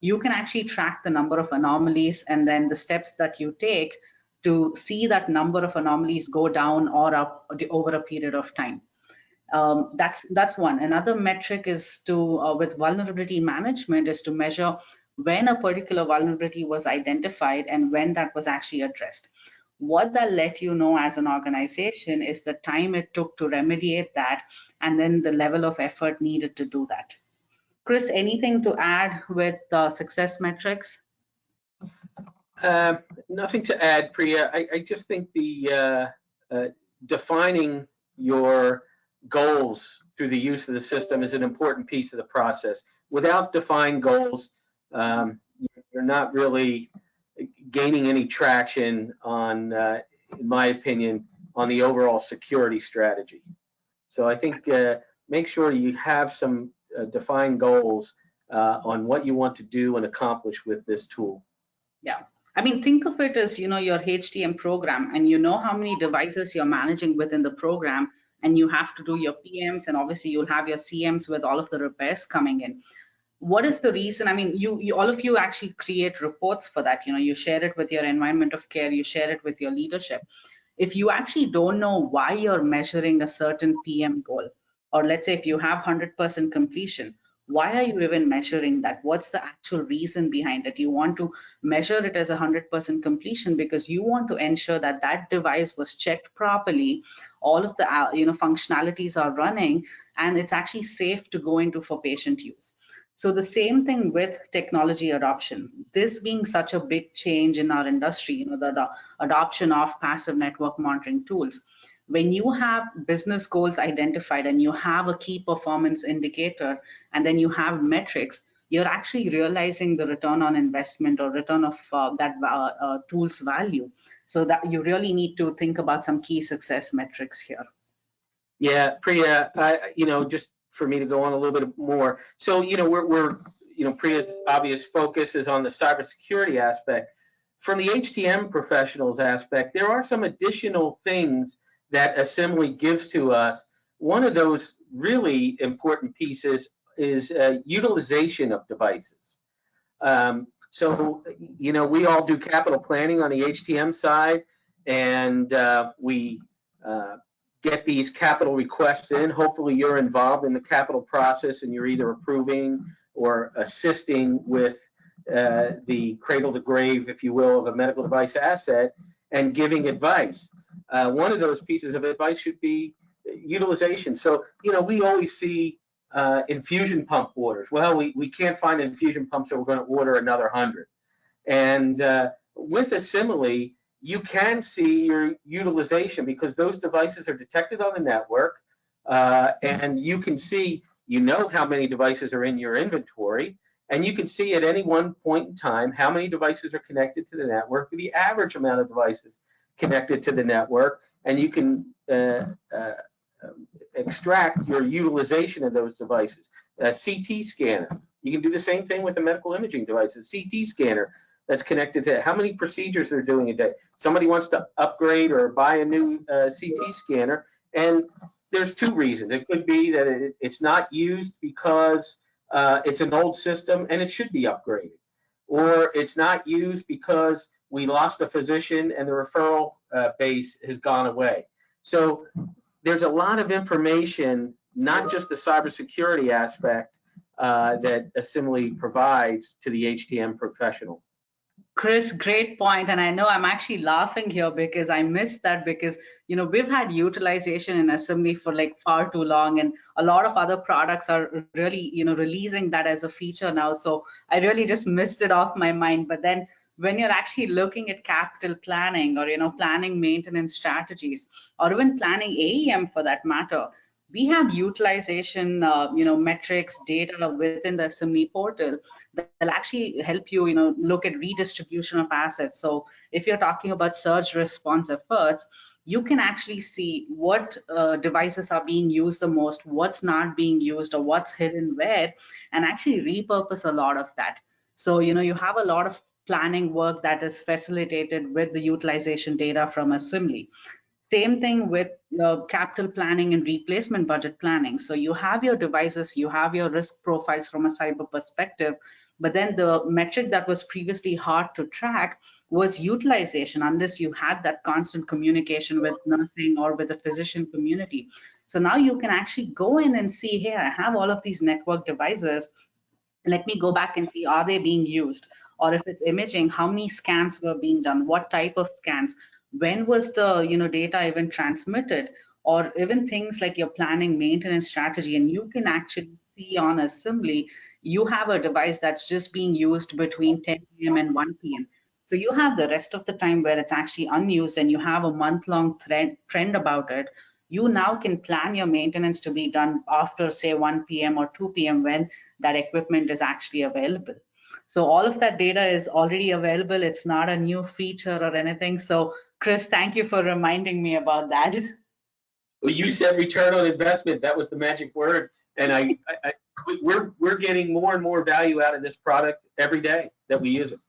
[SPEAKER 2] you can actually track the number of anomalies and then the steps that you take to see that number of anomalies go down or up over a period of time. That's one. Another metric is to, with vulnerability management, is to measure when a particular vulnerability was identified and when that was actually addressed. What that let you know as an organization is the time it took to remediate that and then the level of effort needed to do that. Chris, anything to add with success metrics?
[SPEAKER 3] Nothing to add, Priya. I just think the defining your goals through the use of the system is an important piece of the process. Without defined goals, you're not really gaining any traction on, in my opinion, on the overall security strategy. So I think make sure you have some defined goals on what you want to do and accomplish with this tool.
[SPEAKER 2] Yeah. I mean, think of it as, your HTM program, and you know how many devices you're managing within the program, and you have to do your PMs, and obviously you'll have your CMs with all of the repairs coming in. What is the reason? I mean, you all of you actually create reports for that. You share it with your environment of care, you share it with your leadership. If you actually don't know why you're measuring a certain PM goal, or let's say if you have 100% completion, why are you even measuring that? What's the actual reason behind it? You want to measure it as 100% completion because you want to ensure that that device was checked properly, all of the functionalities are running, and it's actually safe to go into for patient use. So the same thing with technology adoption. This being such a big change in our industry, the adoption of passive network monitoring tools. When you have business goals identified and you have a key performance indicator and then you have metrics, you're actually realizing the return on investment or return of that tool's value. So that you really need to think about some key success metrics here.
[SPEAKER 3] Yeah, Priya, just for me to go on a little bit more. So, we're Priya's obvious focus is on the cybersecurity aspect. From the HTM professionals aspect, there are some additional things that Asimily gives to us. One of those really important pieces is utilization of devices. So, we all do capital planning on the HTM side, and we get these capital requests in. Hopefully you're involved in the capital process and you're either approving or assisting with the cradle to grave, if you will, of a medical device asset and giving advice. One of those pieces of advice should be utilization. So, we always see infusion pump orders. Well, we can't find infusion pumps, so we're going to order another 100. And with Asimily, you can see your utilization because those devices are detected on the network, and you can see, how many devices are in your inventory, and you can see at any one point in time how many devices are connected to the network, the average amount of devices connected to the network, and you can extract your utilization of those devices. A CT scanner, you can do the same thing with a medical imaging device. A CT scanner that's connected to how many procedures they're doing a day. Somebody wants to upgrade or buy a new CT scanner, and there's two reasons. It could be that it's not used because it's an old system and it should be upgraded, or it's not used because we lost a physician and the referral base has gone away. So there's a lot of information, not just the cybersecurity aspect that Asimily provides to the HTM professional.
[SPEAKER 2] Chris, great point. And I know I'm actually laughing here because I missed that because, we've had utilization in Asimily for like far too long, and a lot of other products are really, releasing that as a feature now. So I really just missed it off my mind. But then when you're actually looking at capital planning or, planning maintenance strategies or even planning AEM for that matter, we have utilization, metrics, data within the Asimily portal that'll actually help you, look at redistribution of assets. So if you're talking about surge response efforts, you can actually see what devices are being used the most, what's not being used, or what's hidden where, and actually repurpose a lot of that. So, you have a lot of planning work that is facilitated with the utilization data from Asimily. Same thing with capital planning and replacement budget planning. So you have your devices, you have your risk profiles from a cyber perspective, but then the metric that was previously hard to track was utilization, unless you had that constant communication with nursing or with the physician community. So now you can actually go in and see, here, I have all of these network devices. Let me go back and see, are they being used? Or if it's imaging, how many scans were being done? What type of scans? When was the data even transmitted? Or even things like your planning maintenance strategy, and you can actually see on Asimily, you have a device that's just being used between 10 p.m. and 1 p.m. So you have the rest of the time where it's actually unused, and you have a month-long trend about it. You now can plan your maintenance to be done after, say, 1 p.m. or 2 p.m. when that equipment is actually available. So all of that data is already available. It's not a new feature or anything. So Chris, thank you for reminding me about that.
[SPEAKER 3] Well, you said return on investment. That was the magic word. And we're getting more and more value out of this product every day that we use it.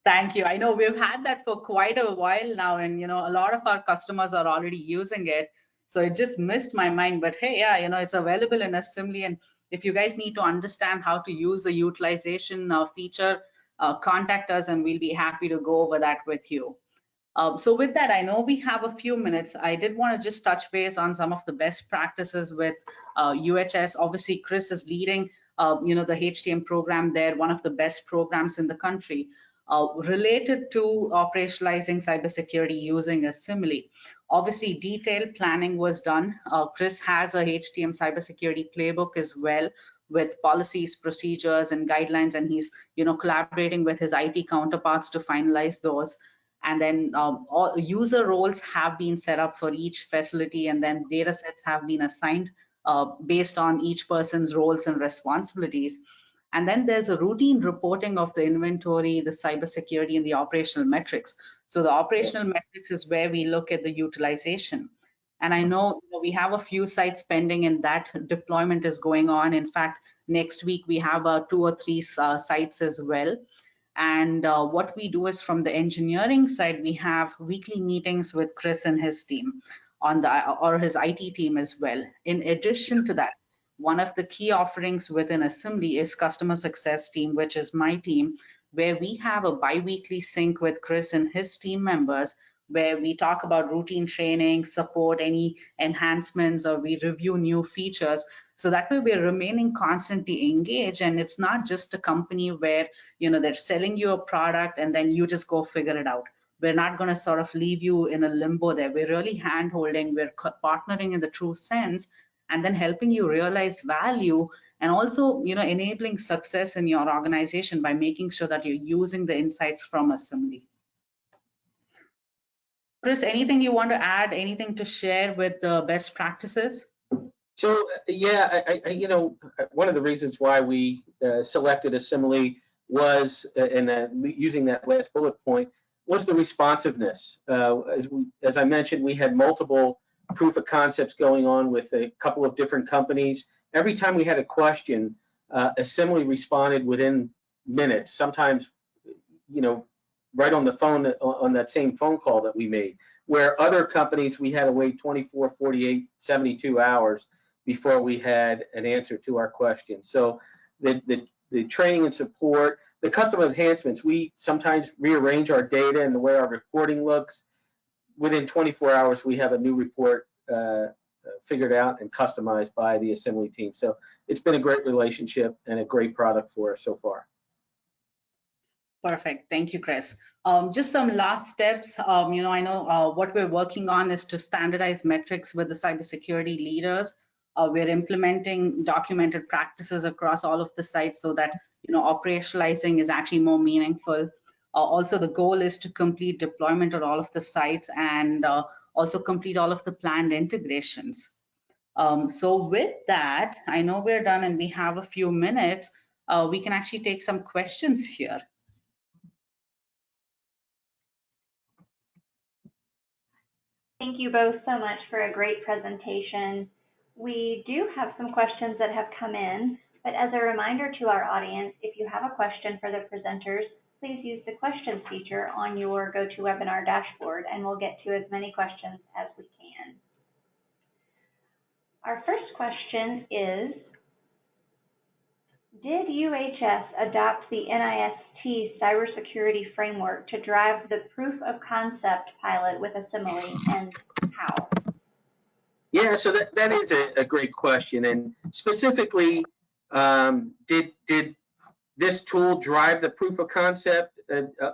[SPEAKER 2] Thank you. I know we've had that for quite a while now, and a lot of our customers are already using it. So it just missed my mind. But hey, yeah, it's available in Asimily, and if you guys need to understand how to use the utilization feature, contact us, and we'll be happy to go over that with you. So with that, I know we have a few minutes. I did want to just touch base on some of the best practices with UHS. Obviously, Chris is leading, the HTM program there, one of the best programs in the country. Related to operationalizing cybersecurity using Asimily. Obviously, detailed planning was done. Chris has a HTM cybersecurity playbook as well, with policies, procedures, and guidelines, and he's collaborating with his IT counterparts to finalize those. And then all user roles have been set up for each facility, and then data sets have been assigned based on each person's roles and responsibilities. And then there's a routine reporting of the inventory, the cybersecurity, and the operational metrics. So the operational metrics is where we look at the utilization. And I know we have a few sites pending, and that deployment is going on. In fact, next week we have 2 or 3 sites as well. And what we do is, from the engineering side, we have weekly meetings with Chris and his team or his IT team as well. In addition to that, one of the key offerings within Asimily is customer success team, which is my team, where we have a bi-weekly sync with Chris and his team members, where we talk about routine training, support any enhancements, or we review new features. So that way we're remaining constantly engaged, and it's not just a company where they're selling you a product and then you just go figure it out. We're not going to sort of leave you in a limbo there. We're really hand-holding, we're partnering in the true sense, and then helping you realize value, and also enabling success in your organization by making sure that you're using the insights from Asimily. Chris, anything you want to add, anything to share with the best practices?
[SPEAKER 3] So yeah, one of the reasons why we selected Asimily was, using that last bullet point, was the responsiveness. As I mentioned, we had multiple proof of concepts going on with a couple of different companies. Every time we had a question, Asimily responded within minutes, sometimes, right on the phone, on that same phone call that we made, where other companies, we had to wait 24, 48, 72 hours before we had an answer to our question. So the training and support, the customer enhancements, we sometimes rearrange our data and the way our reporting looks. Within 24 hours, we have a new report figured out and customized by the Asimily team. So it's been a great relationship and a great product for us so far.
[SPEAKER 2] Perfect. Thank you, Chris. Just some last steps. I know what we're working on is to standardize metrics with the cybersecurity leaders. We're implementing documented practices across all of the sites so that operationalizing is actually more meaningful. Also, the goal is to complete deployment at all of the sites, and also complete all of the planned integrations. So with that, I know we're done and we have a few minutes. We can actually take some questions here.
[SPEAKER 1] Thank you both so much for a great presentation. We do have some questions that have come in, but as a reminder to our audience, if you have a question for the presenters, please use the questions feature on your GoToWebinar dashboard, and we'll get to as many questions as we can. Our first question is, did UHS adopt the NIST cybersecurity framework to drive the proof of concept pilot with Asimily, and how?
[SPEAKER 3] Yeah, so that is a great question. And specifically, did this tool drive the proof of concept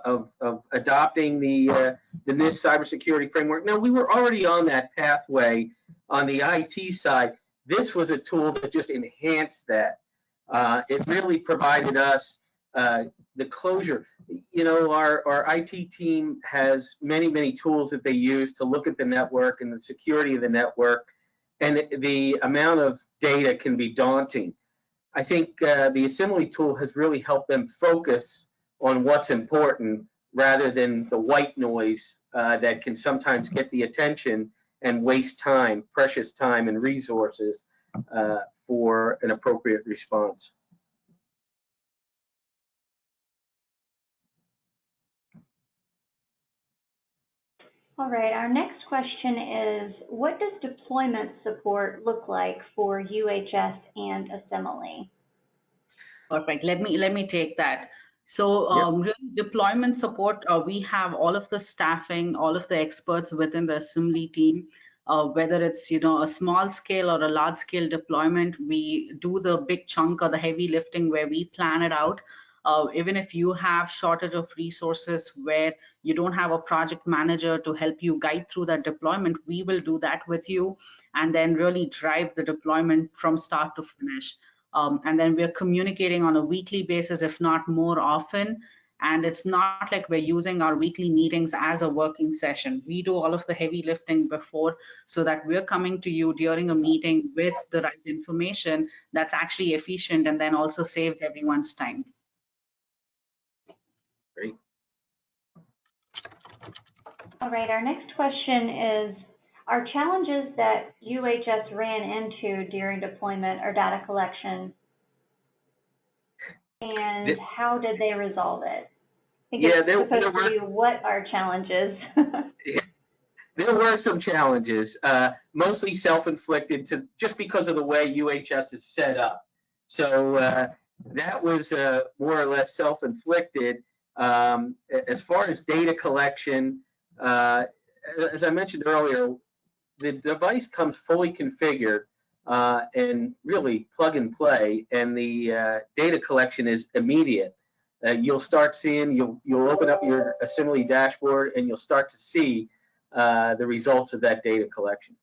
[SPEAKER 3] of adopting the NIST cybersecurity framework? No, we were already on that pathway on the IT side. This was a tool that just enhanced that. It really provided us the closure. You know, our IT team has many tools that they use to look at the network and the security of the network, and the amount of data can be daunting. I think the Asimily tool has really helped them focus on what's important rather than the white noise that can sometimes get the attention and waste time, precious time and resources for an appropriate response.
[SPEAKER 1] All right, our next question is, what does deployment support look like for UHS and Asimily?
[SPEAKER 2] Perfect. Let me take that. So really deployment support, we have all of the staffing, all of the experts within the Asimily team, whether it's a small scale or a large scale deployment, we do the big chunk or the heavy lifting where we plan it out. Even if you have shortage of resources where you don't have a project manager to help you guide through that deployment, we will do that with you and then really drive the deployment from start to finish. And then we're communicating on a weekly basis, if not more often. And it's not like we're using our weekly meetings as a working session. We do all of the heavy lifting before so that we're coming to you during a meeting with the right information that's actually efficient and then also saves everyone's time.
[SPEAKER 3] Great.
[SPEAKER 1] All right, our next question is, are challenges that UHS ran into during deployment or data collection, and how did they resolve it? I think it's supposed to be, what are challenges?
[SPEAKER 3] There were some challenges, mostly self-inflicted, just because of the way UHS is set up. So that was more or less self-inflicted. As far as data collection, as I mentioned earlier, the device comes fully configured and really plug and play, and the data collection is immediate. You'll start seeing, you'll open up your Asimily dashboard and you'll start to see the results of that data collection.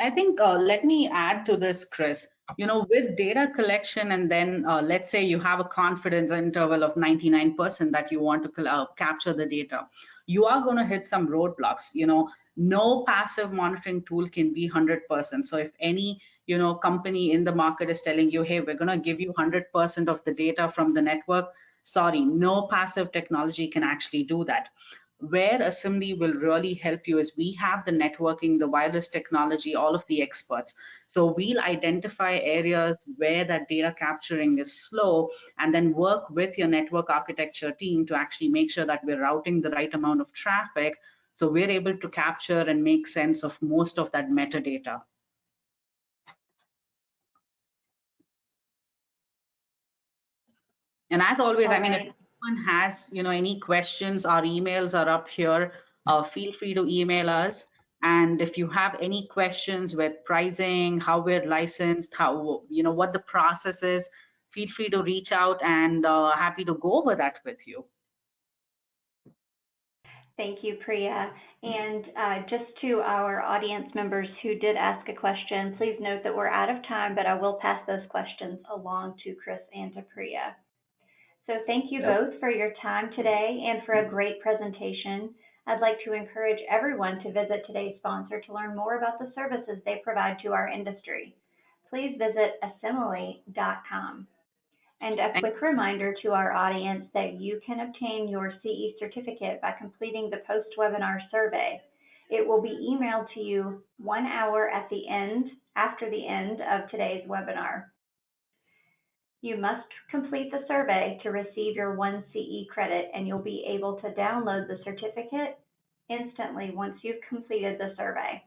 [SPEAKER 2] I think let me add to this, Chris. With data collection, and then let's say you have a confidence interval of 99% that you want to capture the data, you are going to hit some roadblocks. No passive monitoring tool can be 100%. So if any company in the market is telling you, hey, we're going to give you 100% of the data from the network, sorry, no passive technology can actually do that. Where Asimily will really help you is we have the networking, the wireless technology, all of the experts. So we'll identify areas where that data capturing is slow and then work with your network architecture team to actually make sure that we're routing the right amount of traffic so we're able to capture and make sense of most of that metadata. And as always, I mean, if anyone has, any questions, our emails are up here. Feel free to email us. And if you have any questions with pricing, how we're licensed, how, what the process is, feel free to reach out, and happy to go over that with you.
[SPEAKER 1] Thank you, Priya. And just to our audience members who did ask a question, please note that we're out of time, but I will pass those questions along to Chris and to Priya. So thank you both for your time today and for a great presentation. I'd like to encourage everyone to visit today's sponsor to learn more about the services they provide to our industry. Please visit asimily.com. And a quick reminder to our audience that you can obtain your CE certificate by completing the post-webinar survey. It will be emailed to you 1 hour after the end of today's webinar. You must complete the survey to receive your 1 CE credit, and you'll be able to download the certificate instantly once you've completed the survey.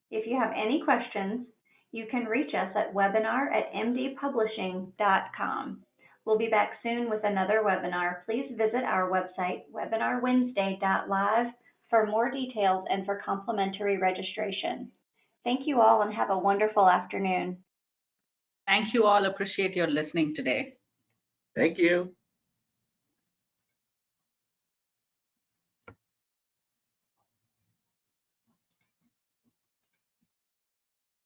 [SPEAKER 1] If you have any questions, you can reach us at webinar@mdpublishing.com. We'll be back soon with another webinar. Please visit our website, webinarwednesday.live, for more details and for complimentary registration. Thank you all and have a wonderful afternoon.
[SPEAKER 2] Thank you all. Appreciate your listening today.
[SPEAKER 3] Thank you.